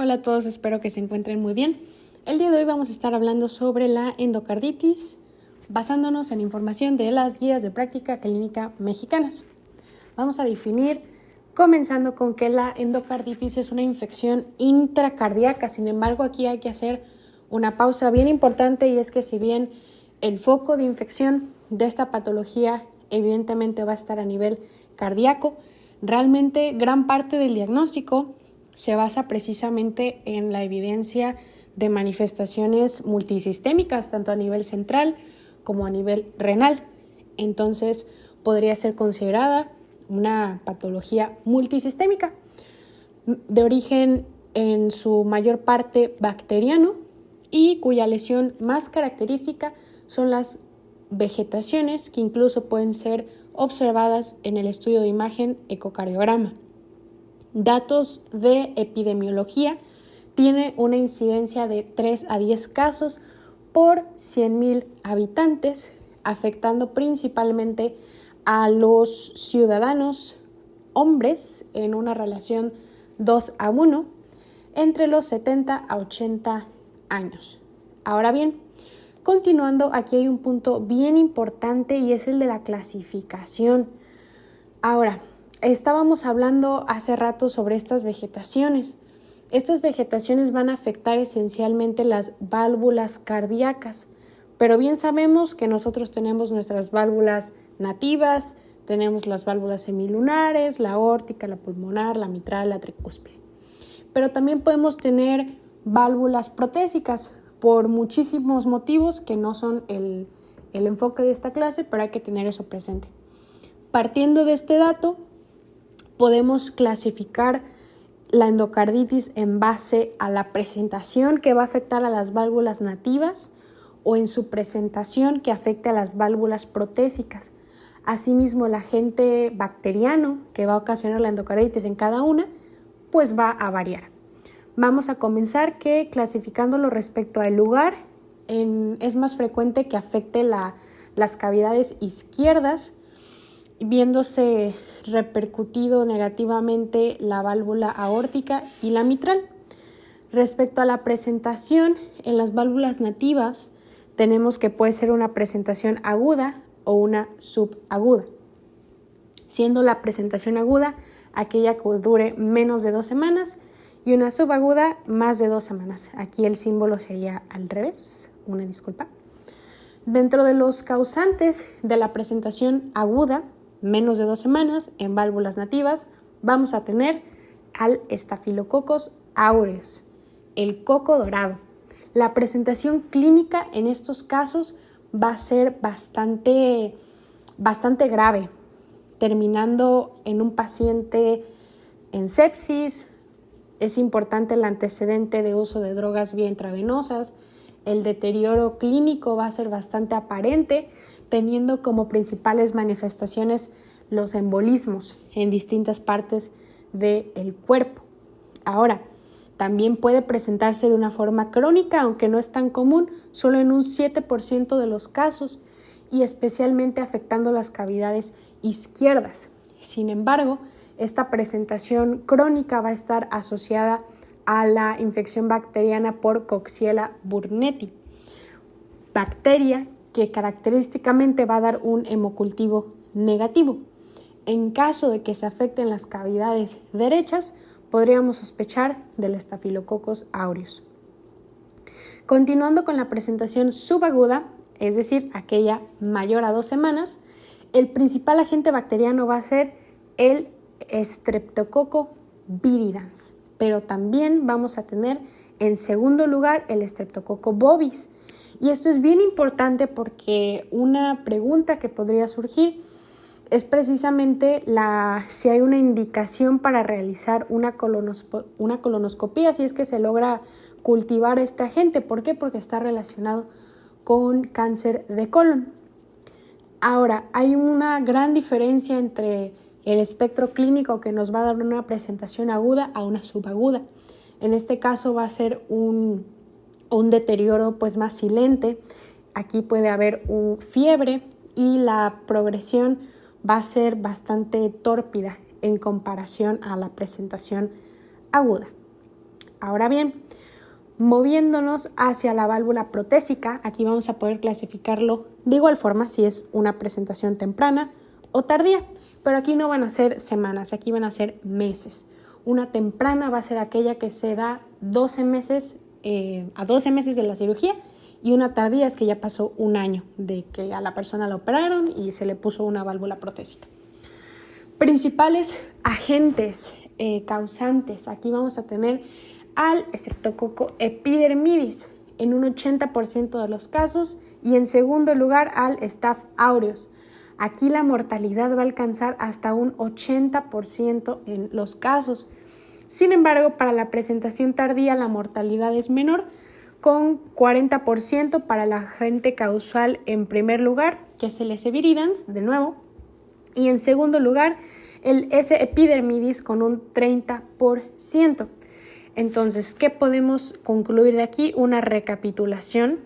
Hola a todos, espero que se encuentren muy bien. El día de hoy vamos a estar hablando sobre la endocarditis, basándonos en información de las guías de práctica clínica mexicanas. Vamos a definir, comenzando con que la endocarditis es una infección intracardíaca. Sin embargo, aquí hay que hacer una pausa bien importante, y es que si bien el foco de infección de esta patología evidentemente va a estar a nivel cardíaco, realmente gran parte del diagnóstico se basa precisamente en la evidencia de manifestaciones multisistémicas, tanto a nivel central como a nivel renal. Entonces, podría ser considerada una patología multisistémica de origen en su mayor parte bacteriano y cuya lesión más característica son las vegetaciones que incluso pueden ser observadas en el estudio de imagen ecocardiograma. Datos de epidemiología: tiene una incidencia de 3 a 10 casos por 100,000 habitantes, afectando principalmente a los ciudadanos hombres en una relación 2:1 entre los 70 a 80 años. Ahora bien, continuando, aquí hay un punto bien importante y es el de la clasificación. Ahora, estábamos hablando hace rato sobre estas vegetaciones. Estas vegetaciones van a afectar esencialmente las válvulas cardíacas, pero bien sabemos que nosotros tenemos nuestras válvulas nativas, tenemos las válvulas semilunares, la aórtica, la pulmonar, la mitral, la tricúspide. Pero también podemos tener válvulas protésicas por muchísimos motivos que no son el enfoque de esta clase, pero hay que tener eso presente. Partiendo de este dato, podemos clasificar la endocarditis en base a la presentación que va a afectar a las válvulas nativas o en su presentación que afecte a las válvulas protésicas. Asimismo, el agente bacteriano que va a ocasionar la endocarditis en cada una, pues va a variar. Vamos a comenzar que clasificándolo respecto al lugar, es más frecuente que afecte las cavidades izquierdas, viéndose repercutido negativamente la válvula aórtica y la mitral. Respecto a la presentación, en las válvulas nativas tenemos que puede ser una presentación aguda o una subaguda, siendo la presentación aguda aquella que dure menos de 2 semanas y una subaguda más de 2 semanas. Aquí el símbolo sería al revés, una disculpa. Dentro de los causantes de la presentación aguda, menos de 2 semanas, en válvulas nativas, vamos a tener al Staphylococcus aureus, el coco dorado. La presentación clínica en estos casos va a ser bastante grave, terminando en un paciente en sepsis. Es importante el antecedente de uso de drogas vía intravenosas. El deterioro clínico va a ser bastante aparente, teniendo como principales manifestaciones los embolismos en distintas partes del cuerpo. Ahora, también puede presentarse de una forma crónica, aunque no es tan común, solo en un 7% de los casos, y especialmente afectando las cavidades izquierdas. Sin embargo, esta presentación crónica va a estar asociada a la infección bacteriana por Coxiella burnetii, bacteria que característicamente va a dar un hemocultivo negativo. En caso de que se afecten las cavidades derechas, podríamos sospechar del Staphylococcus aureus. Continuando con la presentación subaguda, es decir, aquella mayor a 2 semanas, el principal agente bacteriano va a ser el Streptococcus viridans, pero también vamos a tener en segundo lugar el Streptococcus bovis. Y esto es bien importante porque una pregunta que podría surgir es precisamente si hay una indicación para realizar una colonoscopía, si es que se logra cultivar este agente. ¿Por qué? Porque está relacionado con cáncer de colon. Ahora, hay una gran diferencia entre el espectro clínico que nos va a dar una presentación aguda a una subaguda. En este caso va a ser un deterioro pues más silente. Aquí puede haber fiebre y la progresión va a ser bastante tórpida en comparación a la presentación aguda. Ahora bien, moviéndonos hacia la válvula protésica, aquí vamos a poder clasificarlo de igual forma si es una presentación temprana o tardía, pero aquí no van a ser semanas, aquí van a ser meses. Una temprana va a ser aquella que se da a 12 meses de la cirugía, y una tardía es que ya pasó un año de que a la persona la operaron y se le puso una válvula protésica. Principales agentes causantes, aquí vamos a tener al Streptococcus epidermidis en un 80% de los casos, y en segundo lugar al Staph aureus. Aquí la mortalidad va a alcanzar hasta un 80% en los casos. Sin embargo, para la presentación tardía la mortalidad es menor, con 40% para el agente causal en primer lugar, que es el S. viridans, de nuevo, y en segundo lugar el S. epidermidis con un 30%. Entonces, ¿qué podemos concluir de aquí? Una recapitulación.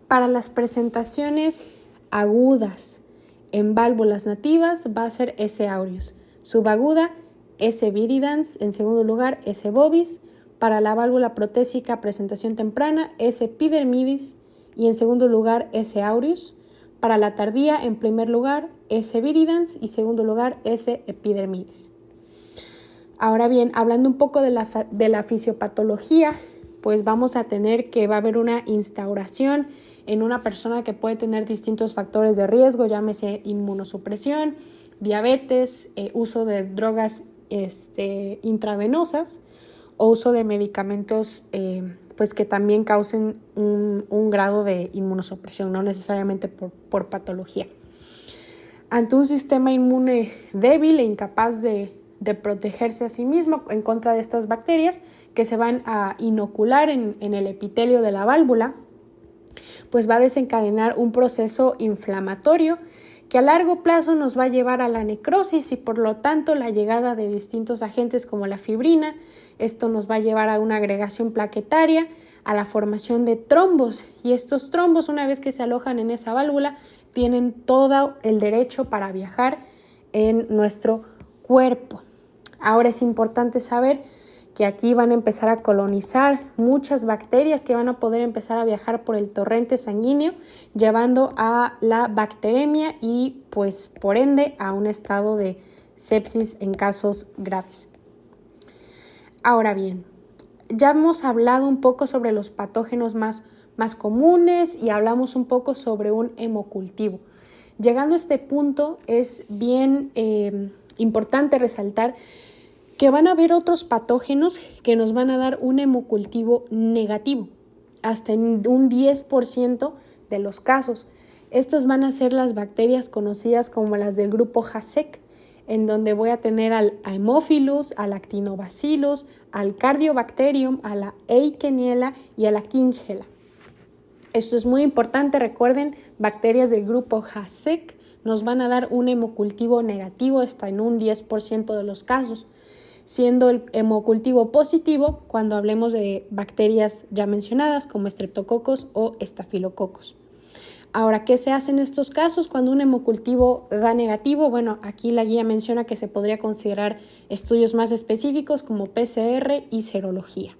Para las presentaciones agudas en válvulas nativas va a ser S. aureus, subaguda S. viridans, en segundo lugar S. bovis, para la válvula protésica presentación temprana S. epidermidis y en segundo lugar S. aureus, para la tardía en primer lugar S. viridans y segundo lugar S. epidermidis. Ahora bien, hablando un poco de la fisiopatología, pues vamos a tener que va a haber una instauración en una persona que puede tener distintos factores de riesgo, llámese inmunosupresión, diabetes, uso de drogas intravenosas o uso de medicamentos pues que también causen un grado de inmunosupresión, no necesariamente por patología. Ante un sistema inmune débil e incapaz de protegerse a sí mismo en contra de estas bacterias que se van a inocular en el epitelio de la válvula, pues va a desencadenar un proceso inflamatorio que a largo plazo nos va a llevar a la necrosis y por lo tanto la llegada de distintos agentes como la fibrina. Esto nos va a llevar a una agregación plaquetaria, a la formación de trombos, y estos trombos, una vez que se alojan en esa válvula, tienen todo el derecho para viajar en nuestro cuerpo. Ahora es importante saber que aquí van a empezar a colonizar muchas bacterias que van a poder empezar a viajar por el torrente sanguíneo, llevando a la bacteremia y pues por ende a un estado de sepsis en casos graves. Ahora bien, ya hemos hablado un poco sobre los patógenos más comunes y hablamos un poco sobre un hemocultivo. Llegando a este punto es bien importante resaltar que van a haber otros patógenos que nos van a dar un hemocultivo negativo, hasta en un 10% de los casos. Estas van a ser las bacterias conocidas como las del grupo HASEC, en donde voy a tener al Haemophilus, al Actinobacillus, al Cardiobacterium, a la Eicheniella y a la Kingella. Esto es muy importante, recuerden, bacterias del grupo HASEC nos van a dar un hemocultivo negativo hasta en un 10% de los casos, siendo el hemocultivo positivo cuando hablemos de bacterias ya mencionadas como Streptococcus o Staphylococcus. Ahora, ¿qué se hace en estos casos cuando un hemocultivo da negativo? Bueno, aquí la guía menciona que se podría considerar estudios más específicos como PCR y serología.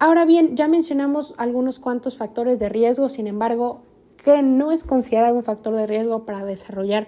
Ahora bien, ya mencionamos algunos cuantos factores de riesgo, sin embargo, que no es considerado un factor de riesgo para desarrollar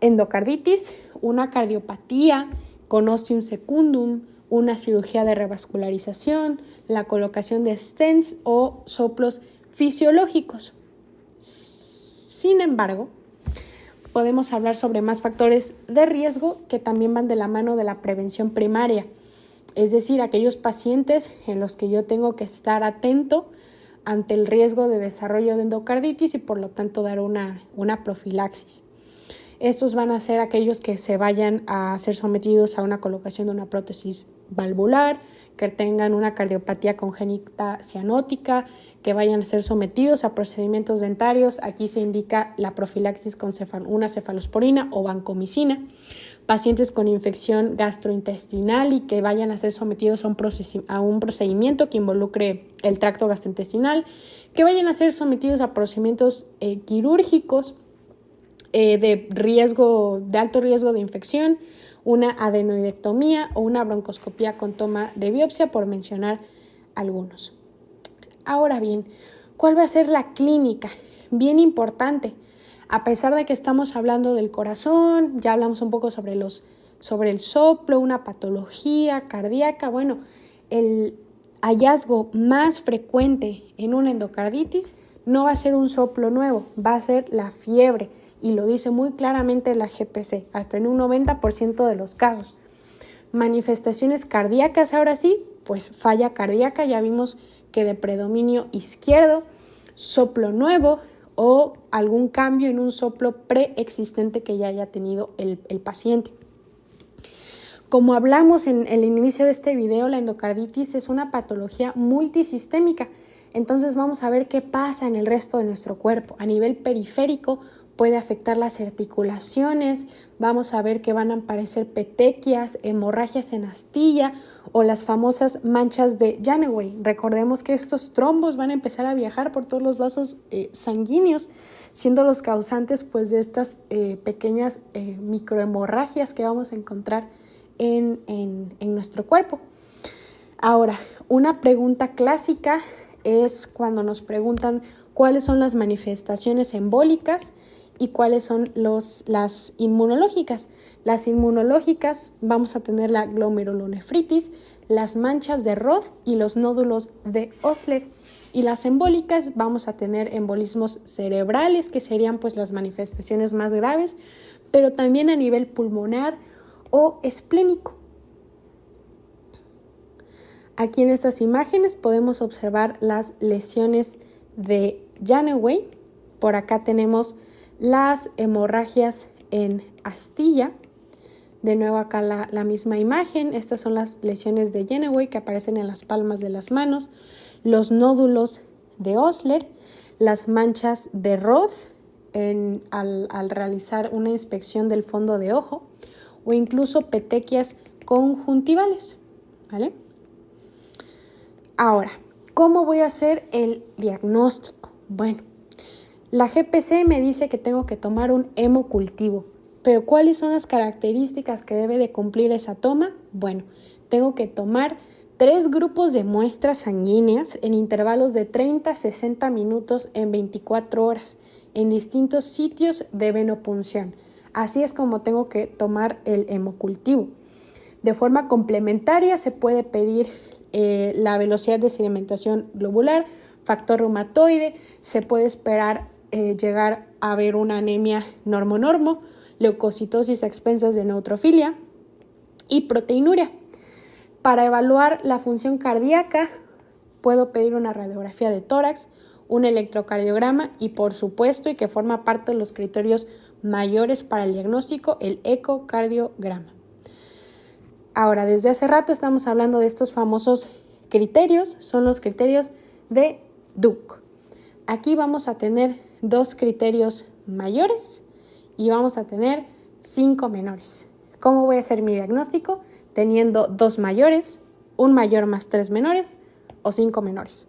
endocarditis, una cardiopatía con ostium secundum, una cirugía de revascularización, la colocación de stents o soplos fisiológicos. Sin embargo, podemos hablar sobre más factores de riesgo que también van de la mano de la prevención primaria, es decir, aquellos pacientes en los que yo tengo que estar atento ante el riesgo de desarrollo de endocarditis y por lo tanto dar una profilaxis. Estos van a ser aquellos que se vayan a ser sometidos a una colocación de una prótesis valvular, que tengan una cardiopatía congénita cianótica, que vayan a ser sometidos a procedimientos dentarios. Aquí se indica la profilaxis con una cefalosporina o vancomicina. Pacientes con infección gastrointestinal y que vayan a ser sometidos a un procedimiento que involucre el tracto gastrointestinal, que vayan a ser sometidos a procedimientos quirúrgicos de alto riesgo de infección, una adenoidectomía o una broncoscopía con toma de biopsia, por mencionar algunos. Ahora bien, ¿cuál va a ser la clínica? Bien importante. A pesar de que estamos hablando del corazón, ya hablamos un poco sobre el soplo, una patología cardíaca. Bueno, el hallazgo más frecuente en una endocarditis no va a ser un soplo nuevo, va a ser la fiebre, y lo dice muy claramente la GPC, hasta en un 90% de los casos. Manifestaciones cardíacas, ahora sí, pues falla cardíaca, ya vimos que de predominio izquierdo, soplo nuevo o algún cambio en un soplo preexistente que ya haya tenido el paciente. Como hablamos en el inicio de este video, la endocarditis es una patología multisistémica. Entonces vamos a ver qué pasa en el resto de nuestro cuerpo. A nivel periférico puede afectar las articulaciones, vamos a ver que van a aparecer petequias, hemorragias en astilla o las famosas manchas de Janeway. Recordemos que estos trombos van a empezar a viajar por todos los vasos sanguíneos, siendo los causantes pues, de estas pequeñas microhemorragias que vamos a encontrar en nuestro cuerpo. Ahora, una pregunta clásica es cuando nos preguntan cuáles son las manifestaciones embólicas y cuáles son las inmunológicas. Las inmunológicas vamos a tener la glomerulonefritis, las manchas de Roth y los nódulos de Osler. Y las embólicas vamos a tener embolismos cerebrales, que serían pues las manifestaciones más graves, pero también a nivel pulmonar o esplénico. Aquí en estas imágenes podemos observar las lesiones de Janeway. Por acá tenemos las hemorragias en astilla. De nuevo acá la misma imagen. Estas son las lesiones de Janeway que aparecen en las palmas de las manos. Los nódulos de Osler, las manchas de Roth al realizar una inspección del fondo de ojo o incluso petequias conjuntivales, ¿vale? Ahora, ¿cómo voy a hacer el diagnóstico? Bueno, la GPC me dice que tengo que tomar un hemocultivo, pero ¿cuáles son las características que debe de cumplir esa toma? Bueno, tengo que tomar 3 grupos de muestras sanguíneas en intervalos de 30 a 60 minutos en 24 horas en distintos sitios de venopunción. Así es como tengo que tomar el hemocultivo. De forma complementaria se puede pedir la velocidad de sedimentación globular, factor reumatoide, se puede esperar llegar a ver una anemia normo-normo, leucocitosis a expensas de neutrofilia y proteinuria. Para evaluar la función cardíaca, puedo pedir una radiografía de tórax, un electrocardiograma y, por supuesto, y que forma parte de los criterios mayores para el diagnóstico, el ecocardiograma. Ahora, desde hace rato estamos hablando de estos famosos criterios, son los criterios de Duke. Aquí vamos a tener 2 criterios mayores y vamos a tener 5 menores. ¿Cómo voy a hacer mi diagnóstico? Teniendo 2 mayores, un mayor más 3 menores o 5 menores.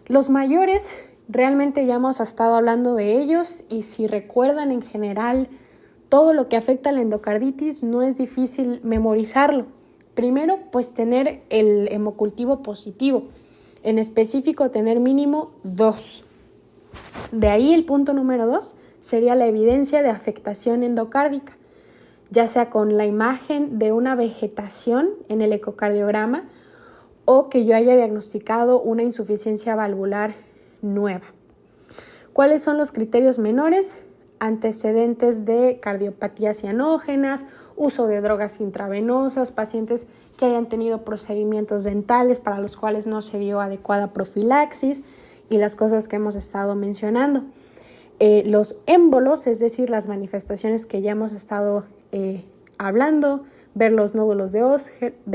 Los mayores realmente ya hemos estado hablando de ellos y si recuerdan en general todo lo que afecta a la endocarditis no es difícil memorizarlo. Primero, pues tener el hemocultivo positivo, en específico tener mínimo 2. De ahí el punto número 2 sería la evidencia de afectación endocárdica, ya sea con la imagen de una vegetación en el ecocardiograma o que yo haya diagnosticado una insuficiencia valvular nueva. ¿Cuáles son los criterios menores? Antecedentes de cardiopatías cianógenas, uso de drogas intravenosas, pacientes que hayan tenido procedimientos dentales para los cuales no se dio adecuada profilaxis y las cosas que hemos estado mencionando. Los émbolos, es decir, las manifestaciones que ya hemos estado hablando, ver los nódulos de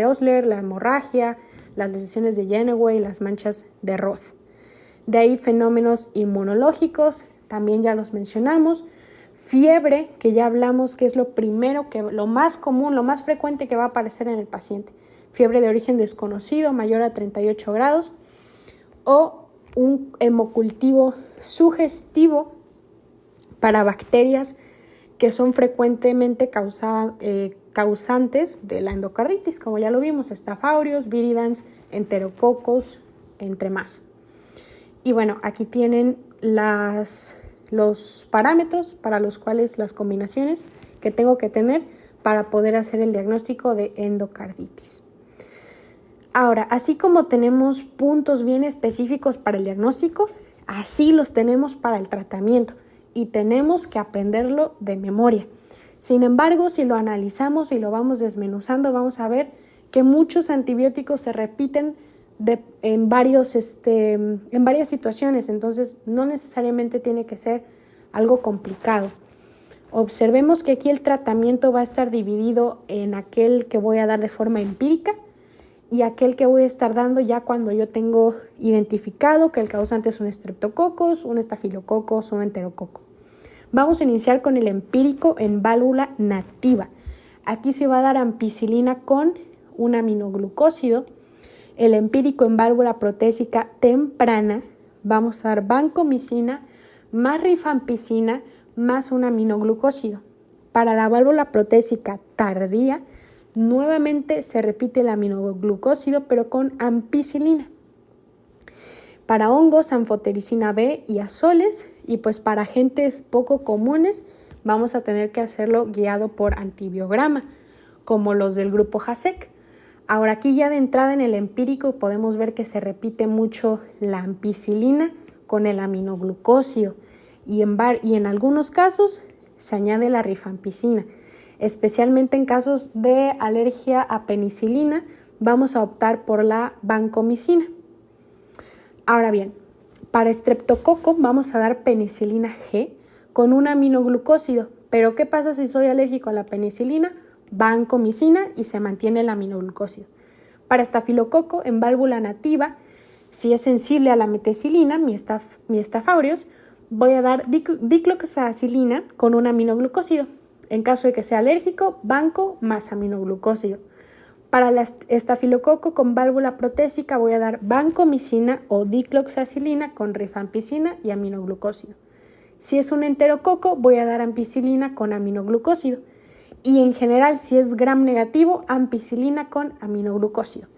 Osler, la hemorragia, las lesiones de Janeway, las manchas de Roth. De ahí fenómenos inmunológicos, también ya los mencionamos. Fiebre, que ya hablamos que es lo más común, lo más frecuente que va a aparecer en el paciente. Fiebre de origen desconocido, mayor a 38 grados. O un hemocultivo sugestivo para bacterias que son frecuentemente causantes de la endocarditis, como ya lo vimos, Staph aureus, viridans, enterococos, entre más. Y bueno, aquí tienen los parámetros para los cuales las combinaciones que tengo que tener para poder hacer el diagnóstico de endocarditis. Ahora, así como tenemos puntos bien específicos para el diagnóstico, así los tenemos para el tratamiento y tenemos que aprenderlo de memoria. Sin embargo, si lo analizamos y lo vamos desmenuzando, vamos a ver que muchos antibióticos se repiten en varias situaciones, entonces no necesariamente tiene que ser algo complicado. Observemos que aquí el tratamiento va a estar dividido en aquel que voy a dar de forma empírica y aquel que voy a estar dando ya cuando yo tengo identificado que el causante es un Streptococcus, un Staphylococcus, un Enterococo. Vamos a iniciar con el empírico en válvula nativa. Aquí se va a dar ampicilina con un aminoglucósido. El empírico en válvula protésica temprana, vamos a dar vancomicina más rifampicina más un aminoglucósido. Para la válvula protésica tardía, nuevamente se repite el aminoglucósido, pero con ampicilina. Para hongos, anfotericina B y azoles, y pues para agentes poco comunes, vamos a tener que hacerlo guiado por antibiograma, como los del grupo JASEC. Ahora aquí ya de entrada en el empírico podemos ver que se repite mucho la ampicilina con el aminoglucósido y en algunos casos se añade la rifampicina. Especialmente en casos de alergia a penicilina vamos a optar por la vancomicina. Ahora bien, para estreptococo vamos a dar penicilina G con un aminoglucósido. Pero ¿qué pasa si soy alérgico a la penicilina? Vancomicina y se mantiene el aminoglucósido. Para estafilococo en válvula nativa, si es sensible a la meticilina, mi Staph aureus, voy a dar dicloxacilina con un aminoglucósido. En caso de que sea alérgico, vanco más aminoglucósido. Para la estafilococo con válvula protésica voy a dar vancomicina o dicloxacilina con rifampicina y aminoglucósido. Si es un enterococo, voy a dar ampicilina con aminoglucósido. Y en general, si es gram negativo, ampicilina con aminoglucósido.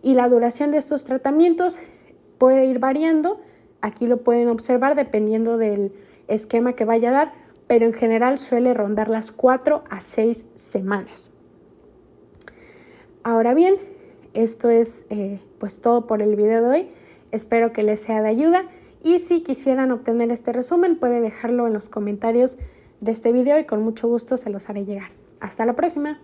Y la duración de estos tratamientos puede ir variando. Aquí lo pueden observar dependiendo del esquema que vaya a dar, pero en general suele rondar las 4 a 6 semanas. Ahora bien, esto es pues todo por el video de hoy. Espero que les sea de ayuda y si quisieran obtener este resumen pueden dejarlo en los comentarios de este video y con mucho gusto se los haré llegar. Hasta la próxima.